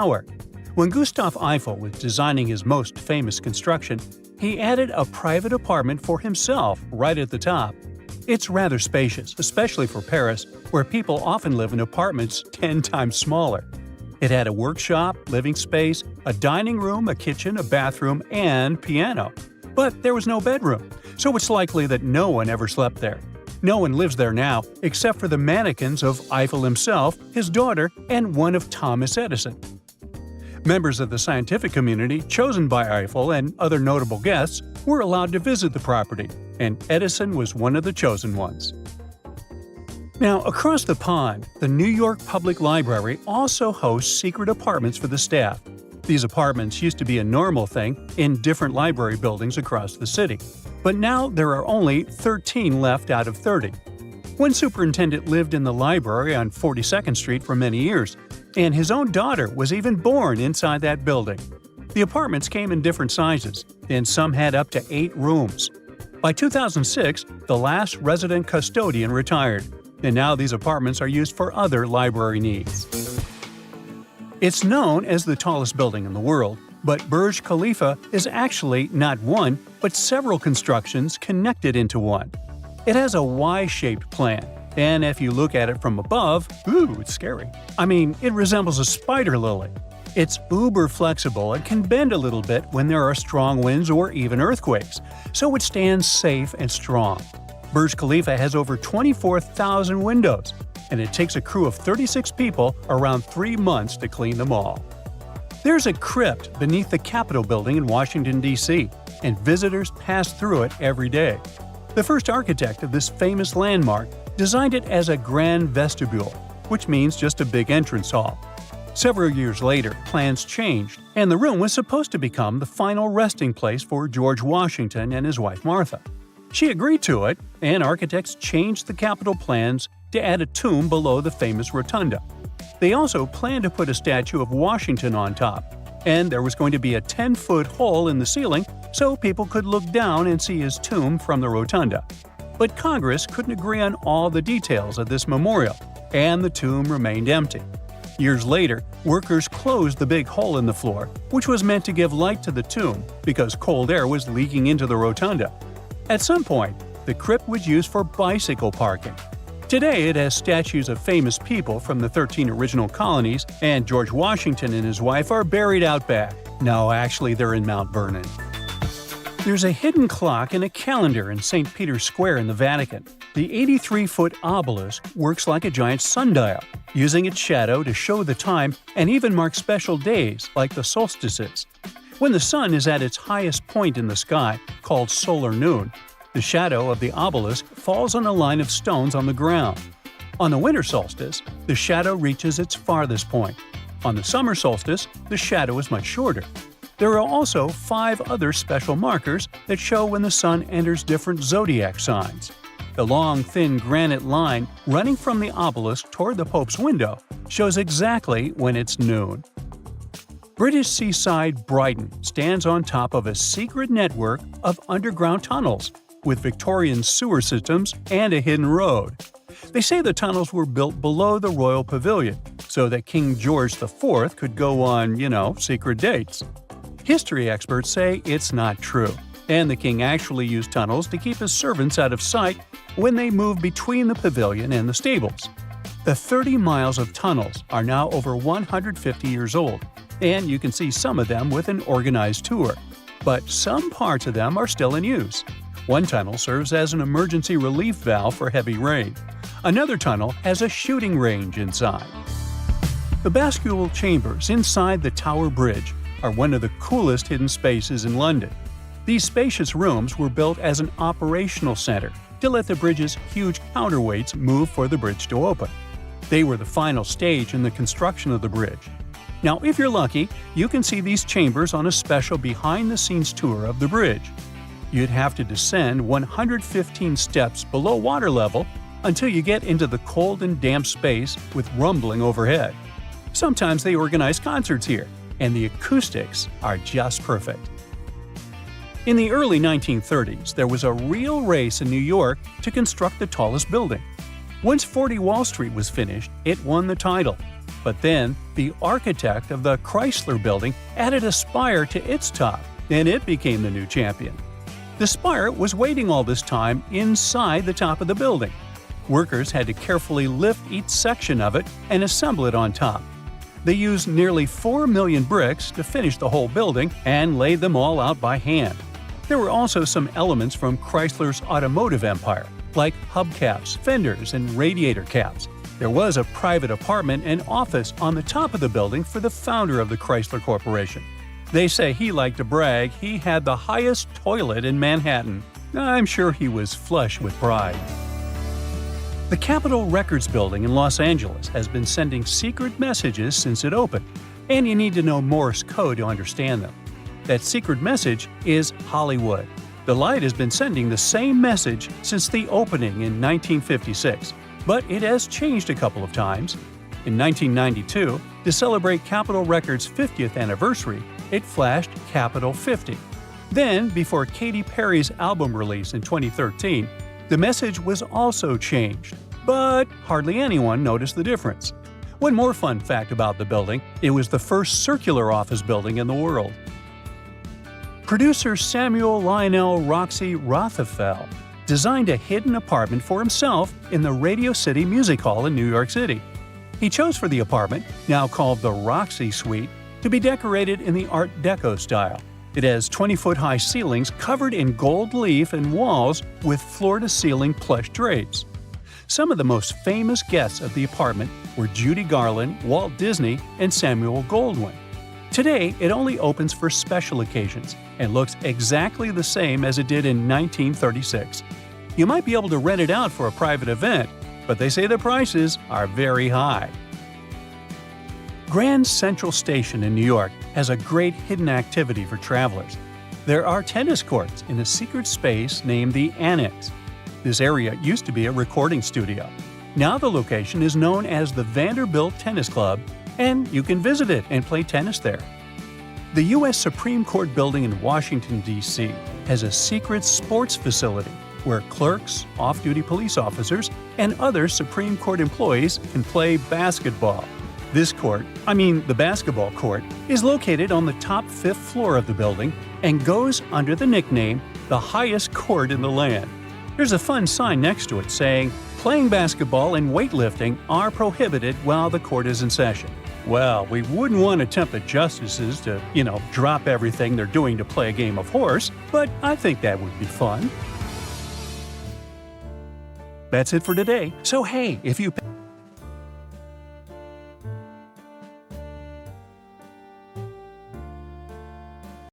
tower. When Gustave Eiffel was designing his most famous construction, he added a private apartment for himself right at the top. It's rather spacious, especially for Paris, where people often live in apartments 10 times smaller. It had a workshop, living space, a dining room, a kitchen, a bathroom, and piano. But there was no bedroom, so it's likely that no one ever slept there. No one lives there now, except for the mannequins of Eiffel himself, his daughter, and one of Thomas Edison. Members of the scientific community chosen by Eiffel and other notable guests were allowed to visit the property, and Edison was one of the chosen ones. Now, across the pond, the New York Public Library also hosts secret apartments for the staff. These apartments used to be a normal thing in different library buildings across the city, but now there are only 13 left out of 30. One superintendent lived in the library on 42nd Street for many years, and his own daughter was even born inside that building. The apartments came in different sizes, and some had up to 8 rooms. By 2006, the last resident custodian retired, and now these apartments are used for other library needs. It's known as the tallest building in the world, but Burj Khalifa is actually not one, but several constructions connected into one. It has a Y-shaped plan, and if you look at it from above, it's scary. I mean, it resembles a spider lily. It's uber flexible and can bend a little bit when there are strong winds or even earthquakes, so it stands safe and strong. Burj Khalifa has over 24,000 windows, and it takes a crew of 36 people around 3 months to clean them all. There's a crypt beneath the Capitol building in Washington, D.C., and visitors pass through it every day. The first architect of this famous landmark designed it as a grand vestibule, which means just a big entrance hall. Several years later, plans changed, and the room was supposed to become the final resting place for George Washington and his wife Martha. She agreed to it, and architects changed the Capitol plans to add a tomb below the famous rotunda. They also planned to put a statue of Washington on top, and there was going to be a 10-foot hole in the ceiling so people could look down and see his tomb from the rotunda. But Congress couldn't agree on all the details of this memorial, and the tomb remained empty. Years later, workers closed the big hole in the floor, which was meant to give light to the tomb because cold air was leaking into the rotunda. At some point, the crypt was used for bicycle parking. Today, it has statues of famous people from the 13 original colonies, and George Washington and his wife are buried out back. No, actually, they're in Mount Vernon. There's a hidden clock and a calendar in St. Peter's Square in the Vatican. The 83-foot obelisk works like a giant sundial, using its shadow to show the time and even mark special days like the solstices. When the sun is at its highest point in the sky, called solar noon, the shadow of the obelisk falls on a line of stones on the ground. On the winter solstice, the shadow reaches its farthest point. On the summer solstice, the shadow is much shorter. There are also 5 other special markers that show when the sun enters different zodiac signs. The long, thin granite line running from the obelisk toward the Pope's window shows exactly when it's noon. British seaside Brighton stands on top of a secret network of underground tunnels, with Victorian sewer systems and a hidden road. They say the tunnels were built below the royal pavilion, so that King George IV could go on, secret dates. History experts say it's not true, and the king actually used tunnels to keep his servants out of sight when they moved between the pavilion and the stables. The 30 miles of tunnels are now over 150 years old, and you can see some of them with an organized tour. But some parts of them are still in use. One tunnel serves as an emergency relief valve for heavy rain. Another tunnel has a shooting range inside. The bascule chambers inside the Tower Bridge are one of the coolest hidden spaces in London. These spacious rooms were built as an operational center to let the bridge's huge counterweights move for the bridge to open. They were the final stage in the construction of the bridge. Now, if you're lucky, you can see these chambers on a special behind-the-scenes tour of the bridge. You'd have to descend 115 steps below water level until you get into the cold and damp space with rumbling overhead. Sometimes they organize concerts here, and the acoustics are just perfect. In the early 1930s, there was a real race in New York to construct the tallest building. Once 40 Wall Street was finished, it won the title. But then, the architect of the Chrysler Building added a spire to its top, and it became the new champion. The spire was waiting all this time inside the top of the building. Workers had to carefully lift each section of it and assemble it on top. They used nearly 4 million bricks to finish the whole building and laid them all out by hand. There were also some elements from Chrysler's automotive empire, like hubcaps, fenders, and radiator caps. There was a private apartment and office on the top of the building for the founder of the Chrysler Corporation. They say he liked to brag he had the highest toilet in Manhattan. I'm sure he was flush with pride. The Capitol Records Building in Los Angeles has been sending secret messages since it opened, and you need to know Morse code to understand them. That secret message is Hollywood. The light has been sending the same message since the opening in 1956, but it has changed a couple of times. In 1992, to celebrate Capitol Records' 50th anniversary, it flashed Capitol 50. Then, before Katy Perry's album release in 2013, the message was also changed, but hardly anyone noticed the difference. One more fun fact about the building, it was the first circular office building in the world. Producer Samuel Lionel Roxy Rothafel designed a hidden apartment for himself in the Radio City Music Hall in New York City. He chose for the apartment, now called the Roxy Suite, to be decorated in the Art Deco style. It has 20-foot-high ceilings covered in gold leaf and walls with floor-to-ceiling plush drapes. Some of the most famous guests of the apartment were Judy Garland, Walt Disney, and Samuel Goldwyn. Today, it only opens for special occasions and looks exactly the same as it did in 1936. You might be able to rent it out for a private event, but they say the prices are very high. Grand Central Station in New York has a great hidden activity for travelers. There are tennis courts in a secret space named the Annex. This area used to be a recording studio. Now the location is known as the Vanderbilt Tennis Club, and you can visit it and play tennis there. The U.S. Supreme Court building in Washington, D.C. has a secret sports facility where clerks, off-duty police officers, and other Supreme Court employees can play basketball. This court, the basketball court, is located on the top 5th floor of the building and goes under the nickname the highest court in the land. There's a fun sign next to it saying, "Playing basketball and weightlifting are prohibited while the court is in session." Well, we wouldn't want to tempt the justices to, drop everything they're doing to play a game of horse, but I think that would be fun. That's it for today. So hey, if you